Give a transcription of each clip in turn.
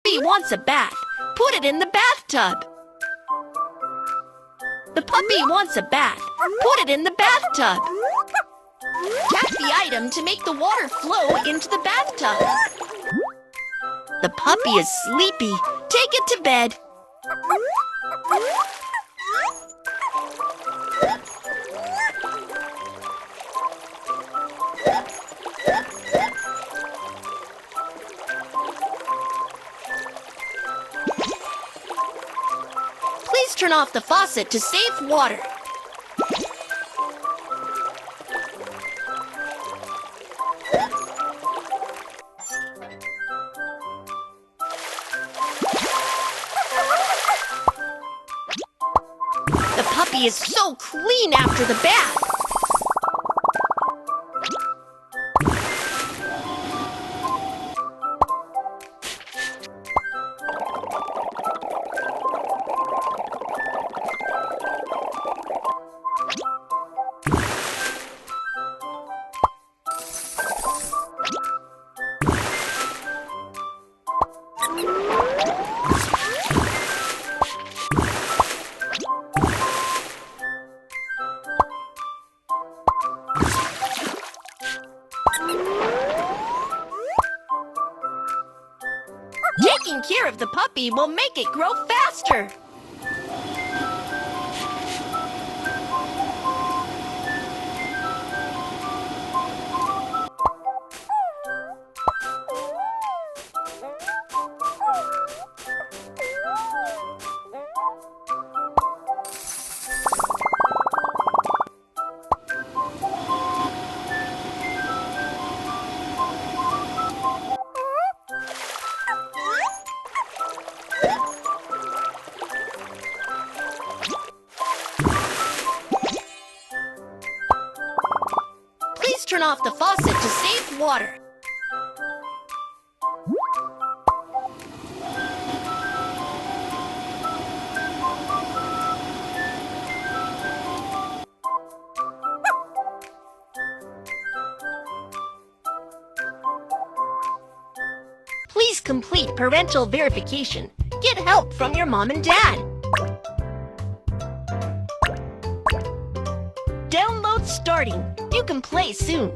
puppy wants a bath. Put it in the bathtub. The puppy wants a bath. Put it in the bathtub. Tap the item to make the water flow into the bathtub. The puppy is sleepy. Take it to bed. Please turn off the faucet to save water. The puppy is so clean after the bath. Taking care of the puppy will make it grow faster. Please turn off the faucet to save water. Please complete parental verification. Get help from your mom and dad. Download starting. You can play soon.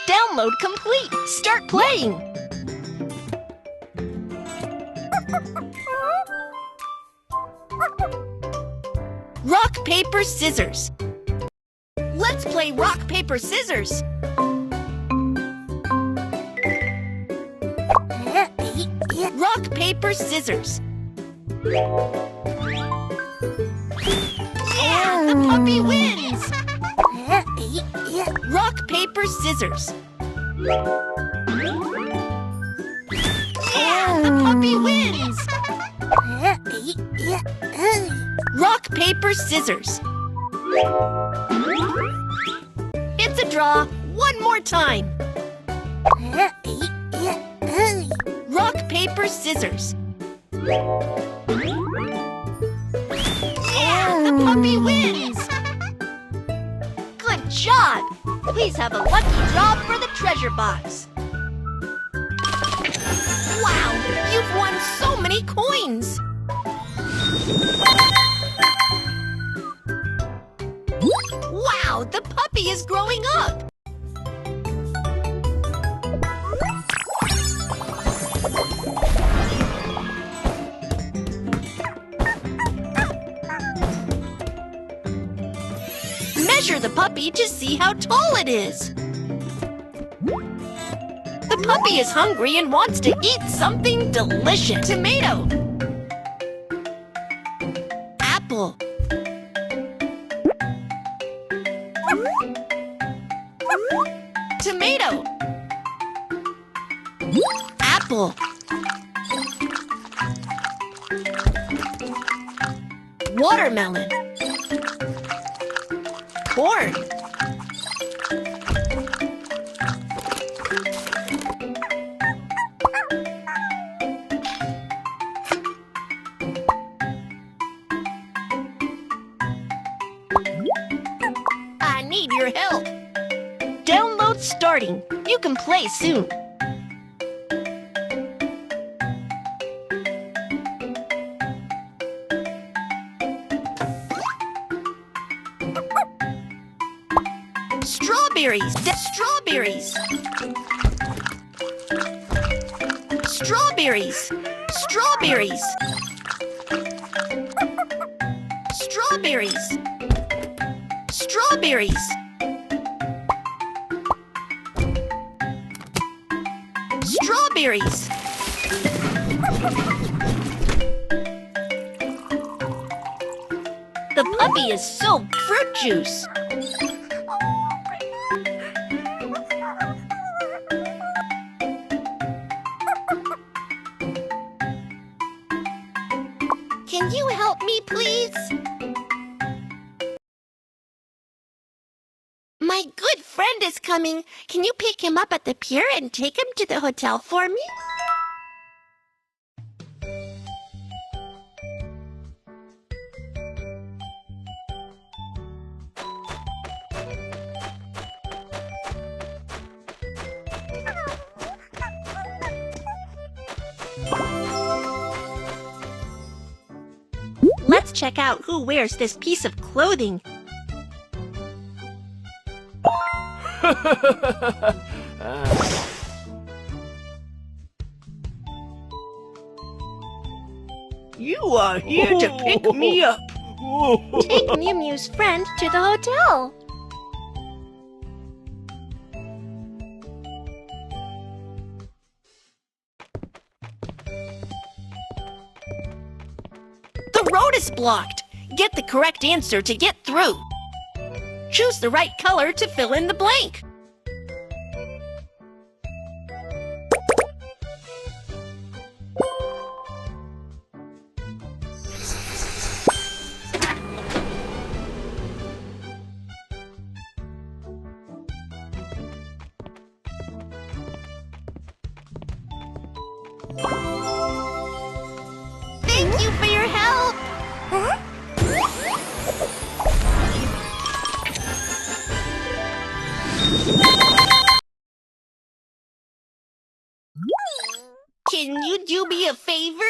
Download complete. Start playing. Rock, paper, scissors. Let's play rock, paper, scissors. Rock, paper, scissors. Yeah, the puppy wins. Rock, paper, scissors. Yeah, the puppy wins. Rock, paper, scissors. It's a draw. One more time. Rock, paper, scissors. Yeah, the puppy wins. Good job. Please have a lucky draw for the treasure box. Wow, you've won so many coins. Wow, the puppy is growing up! Measure the puppy to see how tall it is. The puppy is hungry and wants to eat something delicious. Tomato. Apple. Tomato. Apple. Watermelon. Corn. starting. You can play soon. Strawberries! Strawberries! Strawberries! Strawberries! Strawberries! Strawberries! Strawberries! The puppy is so fruit juice. Can you help me, please? My good friend is coming. Can you pick him up at the pier and take him to the hotel for me? Let's check out who wears this piece of clothing. You are here to pick me up. Take Mew Mew's friend to the hotel. The road is blocked. Get the correct answer to get through. Choose the right color to fill in the blank. Thank you for your help. Can you do me a favor?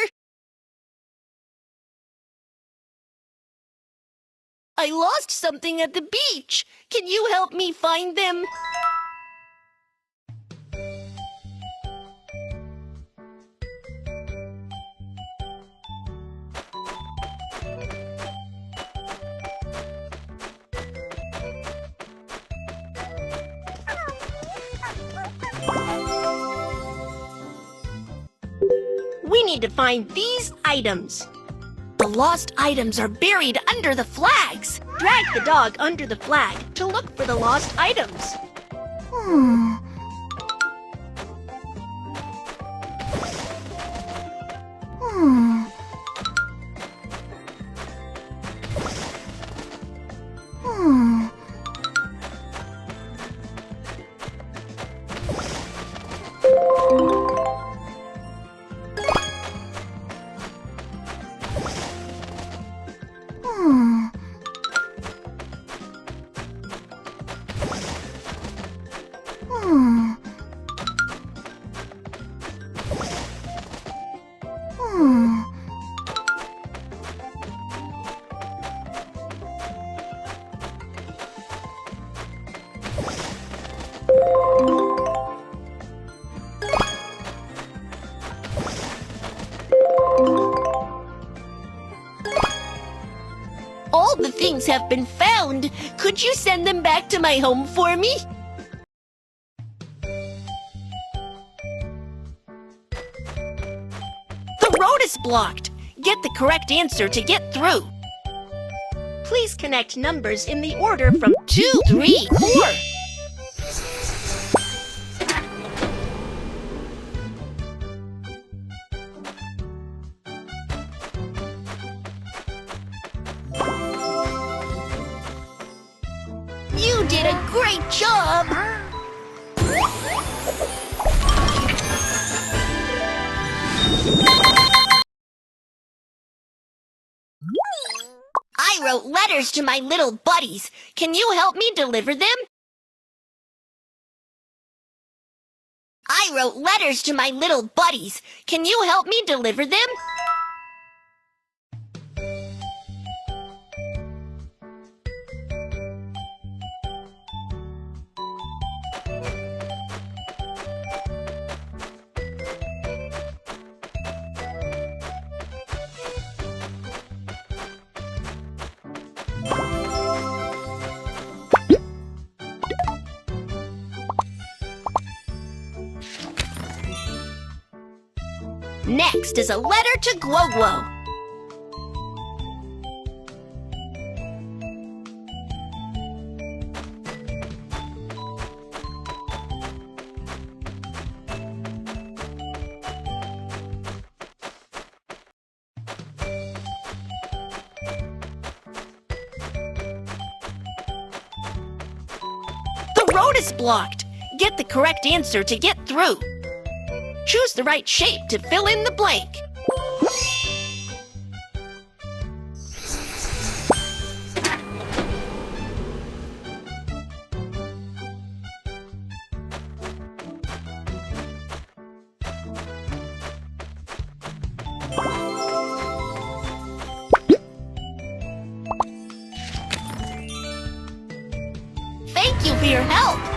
I lost something at the beach. Can you help me find them? We need to find these items. The lost items are buried under the flags. Drag the dog under the flag to look for the lost items. All the things have been found. Could you send them back to my home for me? The road is blocked. Get the correct answer to get through. Please connect numbers in the order from 2, 3, 4. You did a great job! I wrote letters to my little buddies. Can you help me deliver them? I wrote letters to my little buddies. Can you help me deliver them? Next is a letter to Glow. The road is blocked. Get the correct answer to get through. Choose the right shape to fill in the blank. Thank you for your help.